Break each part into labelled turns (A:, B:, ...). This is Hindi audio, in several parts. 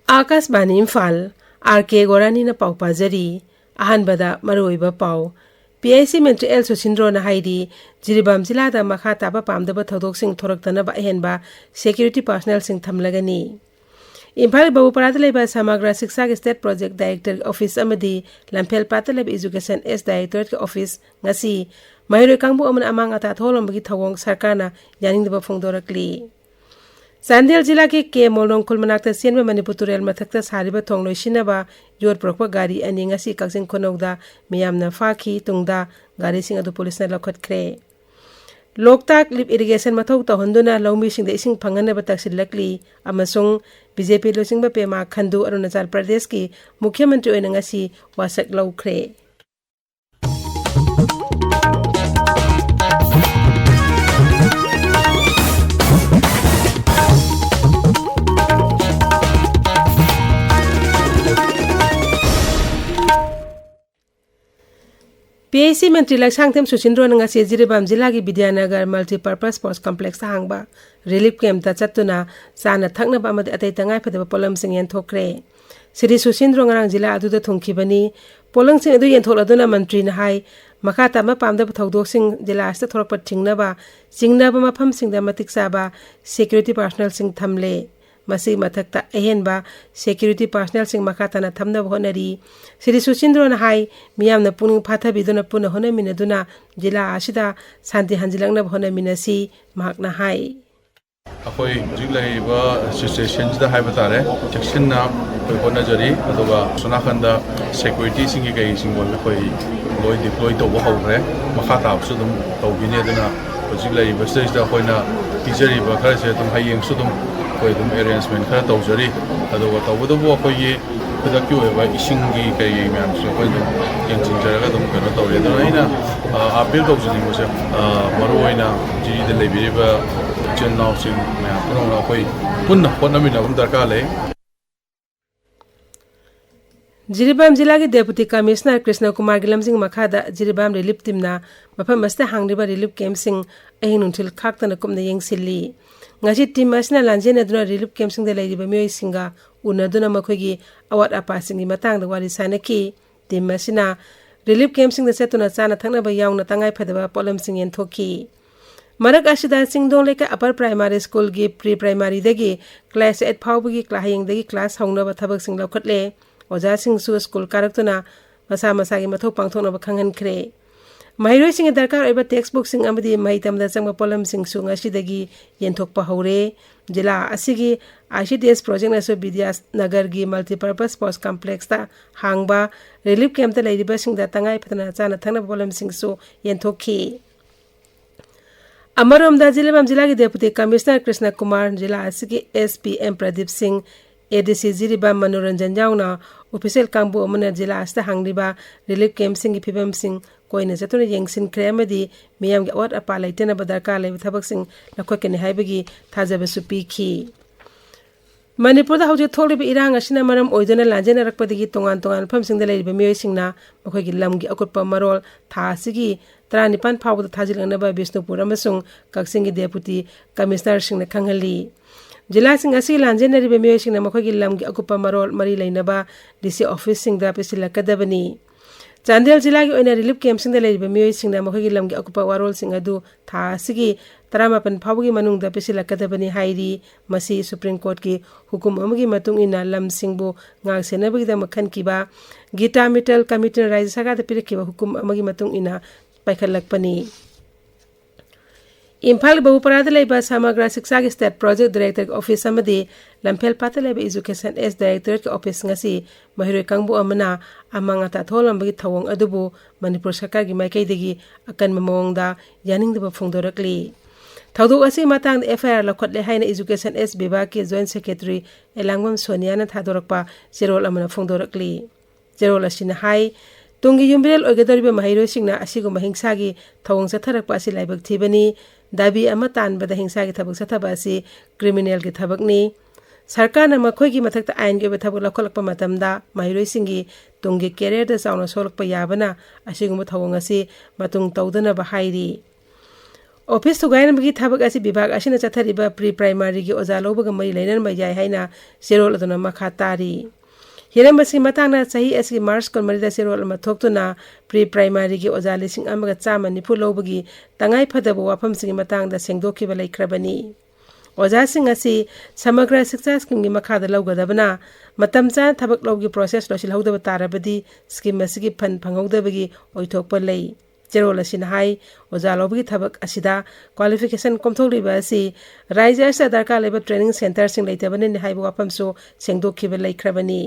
A: आकाशवाणी इम्फाल आरके गोरानी न पाउ पाजरी अहनबदा मरोइबा पाउ पीआईसी मंत्री एल सुसिंद्रो न हाइदी जिरीबाम जिला दा मखा ताबा पामदबा थौदोक सिंह थोरक्तनबा अहेनबा सिक्योरिटी पर्सनल सिंह थमलगनी इम्फाल बहुपरादा लेबा समग्र शिक्षा के स्टेट प्रोजेक्ट डायरेक्टर ऑफिस अमदी लंफेल पाता लेबा एजुकेशन एस डायरेक्टरेट के ऑफिस ngasi महिरोय कांगबु अमन अमांग अता थोलमबगी थवोंग सरकारना यानिंगदबा फोंदोरकली चांदेल जिला के मोलरोंग खुलमनाक्ता सेनबा मणिपुर तुरेल मथक्ता सारिबा थोंग लोइसिनबा योर प्रोकपा गाड़ी अनि ngasi कक्सिंग खोनौदा मियामना फाखी तुंगदा गाड़ी सिंग अदु पुलिसना लखतख्रे लोकताक लिप इरिगेशन मथौ तहंदुना लौमी सिंग दे इसिंग फंगनबा तक्सिलकली अमसुंग बीजेपी लोसिंगबा पेमा खंदु अरुणाचल प्रदेश की मुख्यमंत्री ओइना ngasi वासक लौख्रे पीआईसी मंत्री लक्ष्यांगथेम सुसिंद्रो ngasi जिरीबाम जिला की विद्यानगर मल्टीपर्पज स्पोर्ट्स कॉम्प्लेक्स हांगबा रिलीफ कैंप ता चत्तुना चाना थकनबा अमदि अतै तंगाय फदबा पोलम सिंग येंथोक्रे श्री सुसिंद्रो ngarang जिला अदुदा थुंखिबनी पोलंग सिंग अदु येंथोलदुना मंत्री न हाय मखा तामा पामदबा थौदोक सिंग जिला अस्ता थोरकपा चिंगनबा मफम सिंगदा मतिक साबा सिक्योरिटी पर्सनल सिंग थमले मसी मथक्ता अहेनबा सिक्योरिटी पर्सनल सिंग मखाताना थमनब होनरी श्री सुसिंद्रो न हाय मियामना पुनिंग फाथाबिदुना पुना होनमिनदुना जिला आसिदा शांति हंजिलंगनब होनमिनसी महकना हाय
B: अखोई जिगलाइबा सिचुएशन दा हाइबा तारे सेक्शनना कोई होनजरी अदुगा सोनाखंदा सिक्योरिटी सिंग के सिंग बोल कोई लोय डिप्लॉय तो होग्रे मखाता सुदुम तौबिने दना जिगलाइबा स्टेज दा होइना टीचरीबा खरसे तुम हायेंग सुदुम कोई तुम अरेंजमेंट खरा तौजरी अदुगा तौबदबो कोई खुदकी ओइबा इसिंगी कई मैम से कोई तुम यंचिंजरगा तुम कनो तौरे दना इना अपील तौजनी मोसे मरोइना जिदे लेबिरिबा चेन्नाउ सिंग मैम पुनोना कोई पुनः होनमिना दरकार ले
A: जिरीबाम जिला के डेपुटी कमिश्नर कृष्ण कुमार गिलम सिंह मखादा जिरीबाम रिलीफ टीमना मफम मस्ते हांगरिबा रिलीफ कैंप सिंग अहिं नुंथिल खाक्तना कुमना येंगसिल्ली ngasi team asna lanjen aduna relief camp sing de laiba mioi singa unaduna makhogi awat apa singi matang da wari sanaki team asna relief camp sing de setuna chana thangna ba yaungna tangai phadaba polam sing yen thoki marak asida sing dong leka upper primary school gi pre primary dagi class 8 phawgi class dagi class haungna ba thabak sing lokhatle oja sing su school karaktuna masa masa gi mathok pangthokna ba khanghan khre महिरोय सिंग दरकार ओइबा टेक्स्ट बुक सिंग अमदि महितमदा चंगबा पोलम सिंग सु ngasiदagi yenthokpa hore जिला असigi ICTS प्रोजेक्ट नसो विद्यानगर गी मल्टीपर्पज स्पोर्ट्स कॉम्प्लेक्स ता हांगबा रिलीफ कैंप ता लैरिबा सिंग दा तंगाय फतना चाना थंगना पोलम सिंग सु yenthokhi अमरोमदा जिला के डेपुटी कमिश्नर कृष्ण कुमार जिला असigi SPM प्रदीप सिंह ADC जिरीबाम मनोरंजन याउना ऑफिशियल कांबु अमना जिला आस्ता हांगरिबा रिलीफ कैंप सिंग फिबम सिंग कोइना जतुना येंगसिन क्रेमदी मियाम के अवत अपा लाइटेना बदरका लेब थबक सिंग लखोकेने हाइबगी थाजबसु पीखी मणिपुर दा हौजे थोलिबा इरांग असिना मरम ओइदना लाजेना रखपदगी तोंगान तोंगान फम सिंग दा लेरिबा मियोय सिंगना मखोगी लमगी अकुटपा मरोल थासिगी 35 फावदा थाजिलंगनबा बिष्णुपुर अमसुंग कक्सिंगी डेपुटी कमिश्नर सिंगना खंगली जिला सिंग असि लाजेनरिबा मियोय सिंगना मखोगी लमगी अकुटपा मरोल मरी लैनबा डीसी ऑफिस सिंग दा पिसिलकदबनी चांदेल जिला की ओइना रिलीफ कैंप सिंग दा लेरिबा मियोय सिंगना मखोगी लमगी अकुपा वारोल सिंग अदु थासिगी 35 फावगी मनुंगदा पिसिलकदबनी हाइरी मसी सुप्रीम कोर्ट की हुकुम अमगी मतुंग इना लम सिंगबो ngang सेनबगी मखन किबा गीता मिटल कमिटी राज्य सरकार दा पिरकिबा हुकुम अमगी मतुंग इना पाइखलकपनी इम्फाल बहुपराध लेबा समग्र शिक्षा के स्टेट प्रोजेक्ट डायरेक्टर ऑफिस अमदी लंफेल पाता लेबा एजुकेशन एस डायरेक्टरेट के ऑफिस ngasi महिरोय कांगबु अमना अमांगता थोलमबगी थवोंग अदुबु मणिपुर सरकार की माइकैदगी अकन ममोंगदा यानिंगदबा फोंदोरकली थौदोक असि मतंग एफआईआर लखोटले हाइना एजुकेशन एस विभाग के जॉइंट सेक्रेटरी एलांगबम सोनियाना थादोरकपा जेरोल अमना फोंदोरकली जेरोल असिना हाई तुंगी युमबिरेल ओगदरिबा महिरोय सिंगना असिगु महिंसागी थवोंग सथरकपा असि लाइबक थिबनी दाबी अमा तानबदा हिंसागी थबक सथबा असि क्रिमिनल की थबकनी सरकार न मखोगी मथक्ता आइन के थबक लखोलकपा मतमदा महिरोय सिंगी तुंगी कैरियर दा चावना सोलकपा याबना असिगु थवोंग असि मतुंग तौदना बहाइरी ऑफिस थुगाइनबगी थबक असि विभाग असिना चथरिबा प्री प्राइमरी की ओजा लौबग मई लेनन याय हाइना सेरोल अदुना मखा तारी हिरमबसी मतांगना सही असि मार्च कोमरिदा सेरोल अमा थोक्तुना प्री प्राइमरी की ओजा लिसिंग अमगा चामा निफु लौबगी तंगाई फदब वाफमसिंग मतांगदा सेंगदोखिबा लैख्रबनी ओजासिंग असि समग्र शिक्षा स्कीम की मखादा लौगदबना मतम चा थबक लौगी प्रोसेस लोसिल हौदब तारबदी स्कीम असि फंड फंगौदबगी ओइथोकपा लೈ जेरोल असिना हाई ओजा लौबगी थबक असिदा क्वालिफिकेशन कोमथोलिबा असि राज्य असिदा दरकार लेबा ट्रेनिंग सेंटर सिंग लैतबने हाइबो वाफमसो सेंगदोखिबा लैख्रबनी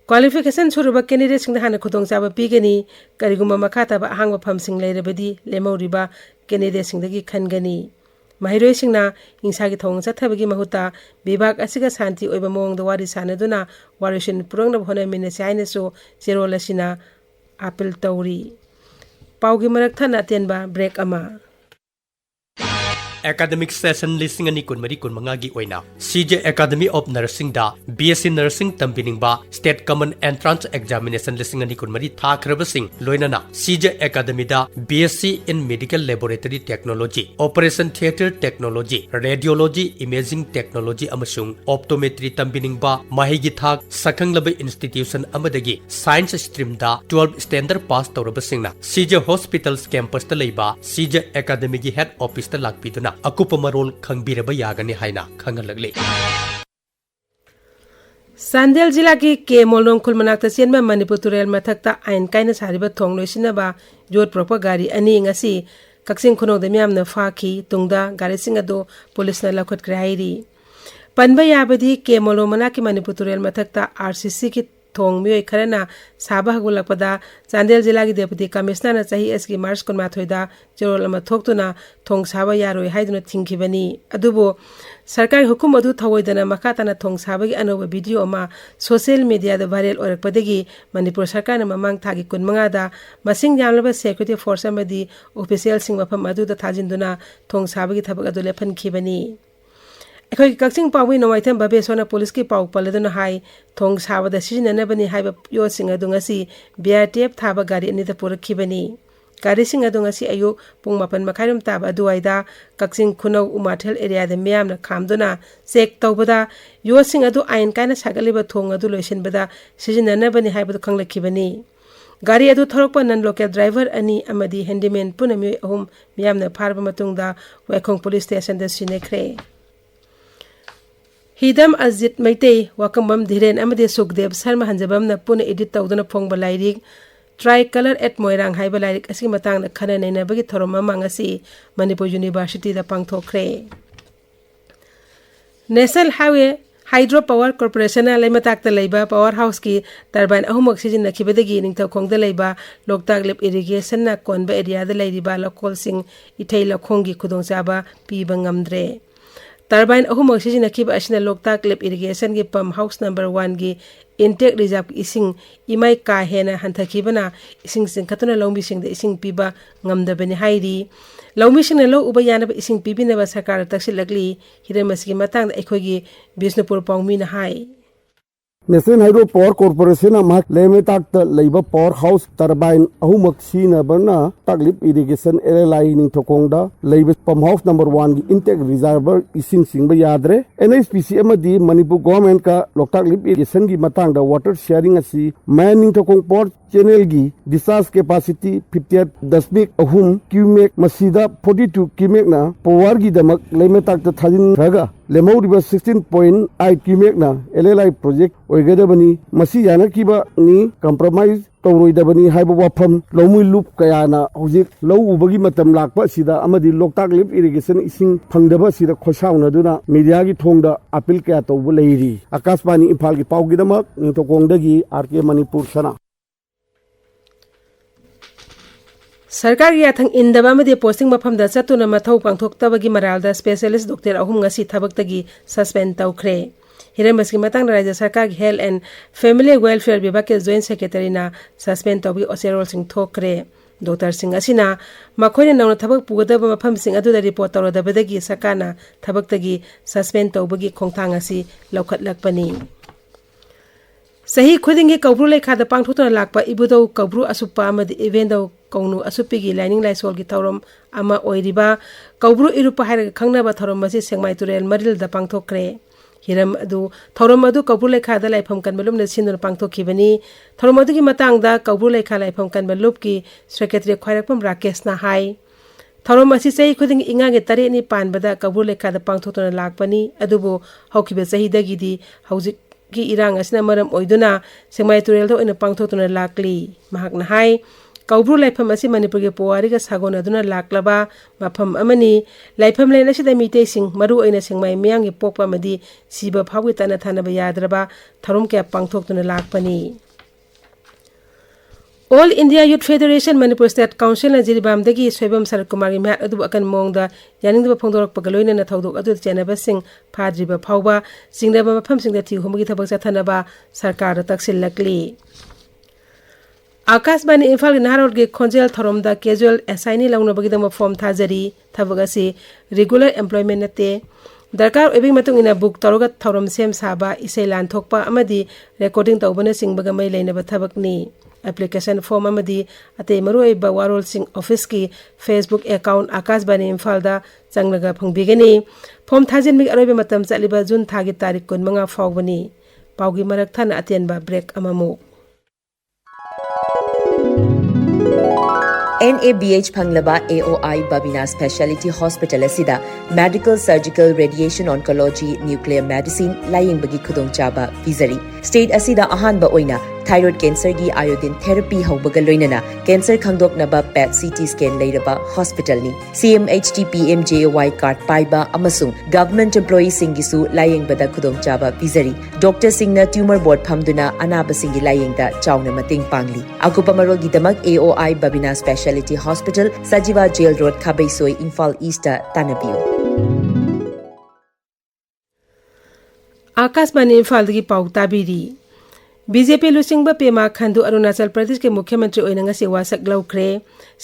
A: क्वालिफिकेशन सुरुबा कैंडिडेट सिंग हाना खुदोंचाबा पीगनी करिगुमा मखाताबा अहांगबा फमसिंग लैरबदी लेमौरिबा कैंडिडेट सिंगदगी खनगनी महिरोय सिंगना इंसागी थोंग चथबगी महुता विभाग असिगा शांति ओइबा मोंगदा वारी सानदुना वारिसन पुरंगना होना मिनेसे हाइनसो जेरोल असिना अपील तौरी पाउगी मरक थना तेनबा ब्रेक अमा
C: Academic session listing ani kun mari kun mangagi oina CJ Academy of Nursing da BSc Nursing tambiningba State Common Entrance Examination listing ani kun mari thakrabasing loinana CJ Academy da BSc in Medical Laboratory Technology Operation Theater Technology Radiology Imaging Technology amasung Optometry tambiningba mahigi thak sakhanglaba institution amadagi Science stream da 12 standard pass tawrabasingna CJ Hospitals campus ta leiba CJ Academy gi head office ta lakpiduna अकुप मरोल खंगबीरबा यागनी हाइना खंगलगले
A: सांदेल जिला की के मोलरोंग खुल मनाक्ता चेनबा मणिपुर तुरेल मथक्ता आइन काइना सारिबा थोंग लोइसिनबा जोत प्रोपा गाड़ी अनि ngasi कक्सिंग खुनोद म्यामना फाखी तुंगदा गाड़ी सिंग अदो पुलिसना लखटक्रे हाइरी पनबा याबदी के मोलो मना की मणिपुर तुरेल मथक्ता आरसीसी की थोंग मियोय खरना साबा हगुलकपदा चांदेल जिला की डेपुटी कमिश्नर चाही एसकी मार्च कुनमाथोइदा जेरोल अमा थोक्तुना थोंग साबा यारोय हाइदुना थिंखिबनी अदुबो सरकार हुकुम अदु थवोइदना मखाताना थोंग साबगी अनोबा वीडियो अमा सोशल मीडिया दा वायरल ओरकपदगी मणिपुर सरकार ममांग थागी कुनमंगादा मसिंग यामलबा सिक्योरिटी फोर्स अमदी ऑफिशियल सिंग मफम अदुदा थाजिंदुना थोंग साबगी थबक अदु लेफनखिबनी अखोई कक्सिंग पावी नवाइथम बबेसोना पुलिस की पाउ पलदुना हाई थोंग साबदा सिजननबनी हाइबा यो सिंग अदु ngasi BRTF थाबा गाड़ी अनिदा पुरखिबनी गाड़ी सिंग अदु ngasi अयु पुंग मापन मखाइरम ताबा अदुवाइदा कक्सिंग खुनौ उमाथेल एरिया दा म्यामना खामदुना चेक तौबदा यो सिंग अदु आइन काना सागलिबा थोंग अदु लोइसिनबदा सिजननबनी हाइबा खंगलखिबनी गाड़ी अदु थोरकपा नन लोकल ड्राइवर अनि अमदी हैंडीमैन पुनमी अहुम म्यामना फारबा मतुंगदा वेखोंग पुलिस स्टेशन दा सिनेख्रे हिदम अजित मैते वाकम्बम धीरेन अमदे सुखदेव शर्मा हंजबम पुन एडिट तौदना फोंग लाइरिक ट्राई कलर एट मोइरांग हाइबा लाइरिक असि मतांग खना नैनबगी थोरम मांगसी मणिपुर यूनिवर्सिटी दा पांगथोखरे national highway hydro power corporation लेमताक्ता लेबा पावर हाउस की टर्बाइन अहुमक सिजिनखिबदगी निंगथौखोंगदा लेबा लोकताक लेप इरिगेशन ना कोनबा एरिया दा लेरिबा लोकल सिंग इथै लखोंगी खुदोंचाबा पीबा ngamdre टर्बाइन अहुमक सिजिनखिबा असिना लोकताक लेप इरिगेशन की पंप हाउस नंबर 1 की इंटेक रिजर्व इसिंग इमाई का हेना हंथखिबना इसिंग सिंखतुना लौमिसिंग दे इसिंग पीबा ngamdabani हाइरी लौमिसिंग लो उबा यानबा इसिंग पीबिनबा सरकार तक्सिलगली हिरमसगी मतंग अखोगी बिष्णुपुर पाउमीना हाई
D: नेशनल हाइड्रो पावर कॉर्पोरेशन लेमेताक लेबा पावर हाउस टर्बाइन अहुमक सीनबना ताकलिप इरिगेशन एलएलआई निंगथोकोंगदा लेबा पंप हाउस नंबर 1 की इंटेक रिजर्वर इसिंग सिंगबा यादरे एनएचपीसी अमदी मणिपुर गवर्नमेंट का लोकताकलिप इरिगेशन की मतंगदा वाटर शेयरिंग असि मैन निंगथोकोंग पावर चैनल की डिस्चार्ज कैपेसिटी 58.ahum क्यूमेक मसीदा 42 क्यूमेक ना पावर की दमक लेमेताक थाजिन रगा लेमौरिबा 16.8 क्यूमेक ना एलएलआई प्रोजेक्ट ओइगदबनी मसी यानकिबा नि कंप्रोमाइज तौरोइदबनी हाइबा वाफम लौमुइ लुप कयाना हौजिक लौ उबगी मतम लाकपा सिदा अमदी लोकताक लिप इरिगेशन इसिंग फंगदबा सिदा खोसाउनदुना मीडिया की थोंगदा अपील कया तौब लेरी आकाशवाणी इम्फाल की पाउगिदमक निंगथोकोंगदगी आरके मणिपुर सना
A: सरकार की याथंग इंदबा मदे पोस्टिंग मफमदा चतुना मथौ पांगथोक्तबगी मरालदा स्पेशलिस्ट डॉक्टर अहुम ngasi थबक्तगी सस्पेंड तौखरे हिरमस की मतंग राज्य सरकार की हेल्थ एंड फैमिली वेलफेयर विभाग के जॉइंट सेक्रेटरी ना सस्पेंड तौबी ओसेरोल सिंह थोखरे डॉक्टर सिंह असिना मखोइना नौना थबक पुगदब मफम सिंह अदुदा रिपोर्ट तौरदबदगी सरकारना थबक्तगी सस्पेंड तौबगी खोंथांग असि लौखटलकपनी सही खुदिंगी कौब्रु लेखादा पांगथोतना लाकपा इबुदौ कौब्रु असुप्पा अमदि इवेंदौ कौनु असुपीगी लाइनिंग लाइसोल की थौरम अमा ओइरिबा कौब्रु इरुपा हाइरगा खंगनाबा थौरम मसी सेंगमाई तुरेल मरिल दा पांगथोक्रे हिरम अदु थौरम अदु कौब्रु लेखादा लाइफम कनबलुम ने सिनुर पांगथोखिबनी थौरम अदुगी मतांगदा कौब्रु लेखा लाइफम कनबलुप की सेक्रेटरी खैरकपम राकेश ना हाई थौरम असी सही खुदिंग इंगागे तरेनी पानबदा कौब्रु लेखादा पांगथोतोना लाकपनी अदुबो हौखिबे सहीदगिदी हौजिक की इरांग असना मरम ओइदुना सेंगमाई तुरेल दो इन पांगथोतोना लाकली महाकना हाई कौब्रु लाइफम असी मणिपुर के पोवारी का सागोन अदुना लाकलबा मफम अमनी लाइफम लेन असिदा मीते सिंग मरु ओइना सेंगमाई मियांगी पोकपा मदी सीबा फावगी तना थानबा यादरबा थौरम के पांगथोतोना लाकपनी All India Youth Federation Manipur State Council na Jiribamdagi Soibam Sarakumar gi mat adu akan mongda yaningda phongdorok pagaloina na thodok adu chenaba sing phadriba phawba singdaba mafam singda thi humgi thabak chathanaba sarkar da taksilakli Akashbani Imphal gi Naharod gi Khonjel Thoromda casual assignee launabagi dama form thajari thabagasi regular employment nate Darkar ebing matung ina book taroga thorom sem saba isai lan thokpa amadi recording tawbana singbaga mai leinaba thabakni application form amadi ate maroi ba warol sing office ki Facebook account Akashbani Imphal da changlaga phongbigani form thajin mi aroibe matam chaliba June thagi tarik kun manga fawbani pawgi marak than atenba break amamu
E: NABH Phanglaba AOI Babina Specialty Hospital asida Medical Surgical Radiation Oncology Nuclear Medicine Laying Bagi Khudong Chaba Vizari State asida ahanba oina thyroid cancer gi iodine therapy haubaga loinana cancer khangdoknaba PET CT scan leiraba hospital ni CMHT PMJY card paiba amasung government employee singisu laying bada khudong chaba Vizari Dr Singna tumor board phamduna anaba singi laying da chawna mating pangli akupa marol gi damak AOI Babina Specialty Hospital Sajiva Jail Road Khabaisoi Imphal East Tanabiu
A: Akashbani Imphal gi pau tabiri BJP Lusingba Pema Khandu Arunachal Pradesh के मुख्यमंत्री ओइनंगा से वासक लौख्रे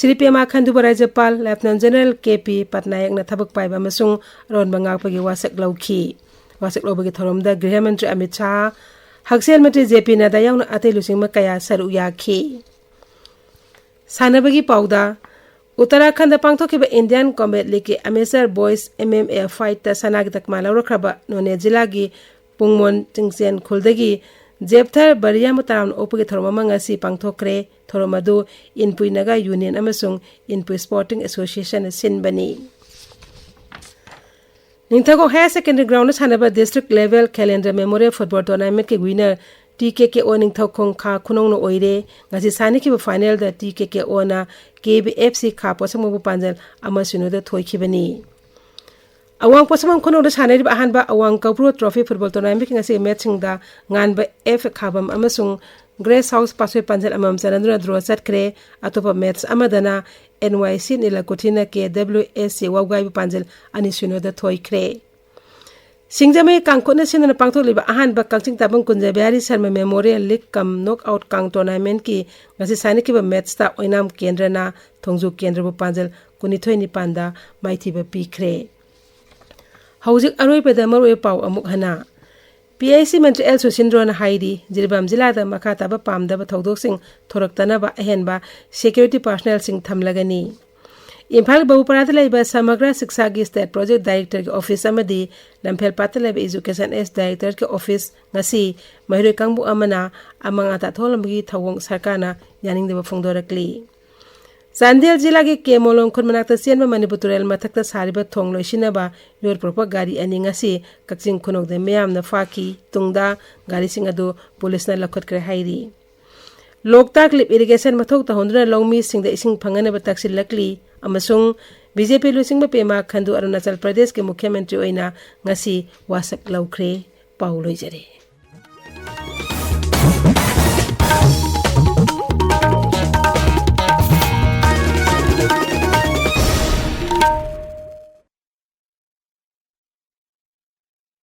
A: श्री पेमा खंडु राज्यपाल लेफ्टिनेंट जनरल केपी पटनायक न थबक पाइबा मसुंग रोन बंगापगी वासक लौखी वासक लौबगी थोरमदा गृह मंत्री अमित शाह हक्सेल मंत्री जेपी नड्डा याउना अते लुसिंगमा कया सरू याखी सानबगी पाउदा उत्तराखंड पांगथोखिबा इंडियन कॉम्बैट लीग के अमेचर बॉयज MMA फाइट सनागी तकमा लौरखरबा नोने जिला की पुंगमोन चिंगसेन खुलदगी जेपथर बरिया मुताराम ओपगे थोरमंगासी पांगथोखरे थोरमदु इनपुई नगा यूनियन अमसुंग इनपुई स्पोर्टिंग एसोसिएशन सिनबनी निंथागो हायर सेकेंडरी ग्राउंड सानबा district level calendar memorial football tournament के विनर TKK ओ निंथाखोंग खा खुनोंनो ओइरे ngasi सानिखिबा फाइनल दा TKK ओ ना KBFC खा पोसमबु पांजल अमसिनुदा थोइखिबनी Awang posamang kono da sanay ba ahan ba awang Kaupro Trophy Football Tournament ngasi matching da ngan ba F khabam amasung Grace House paswe panjal amam sananduna draw satkre atopa match amadana NYC nila kotina ke WSC wawgai panjal anisino da thoi kre Singjame kangkona sinana pangthok liba ahan ba kalching tabang kunja biari Sharma Memorial League kam knockout kang tournament ki ngasi saniki ba match ta oinam kendra na thongju kendra ba panjal kunithoi ni panda maithi ba pikre Hauzik aroi peda maroi pau amuk hana PIC Mantra El Susindron Haidi Jiribam Zilada Makata ba pamda ba thodok sing thoraktana ba ahen ba security personnel sing thamlagani Imphal Babu Paratala ba Samagra Shiksha gi State Project Director ke office amadi Lamphel Patala ba Education S Director ke office ngasi mahiroi kangbu amana amanga ta tholamgi thawong sarkana yaning de ba phongdorakli Sandel जिला के केमोलोंग खुनमनाक्ता सेनबा मणिपुर तुरेल मथक्ता सारिबा थोंग लोइसिनबा योर प्रोपा गाड़ी अनि ngasi कक्सिंग खुनोक दे मयामना फाकी तुंगदा गाड़ी सिंग अदो पुलिसना लखत करे हाइरी लोकताक लिप इरिगेशन मथोक तहोंदना लौमी सिंग द इसिंग फंगनबा तक्सिलकली अमसुंग बीजेपी लुसिंगबा पेमा खंडु अरुणाचल प्रदेश के मुख्यमंत्री ओइना ngasi वासक लौख्रे पाउ लोइजरे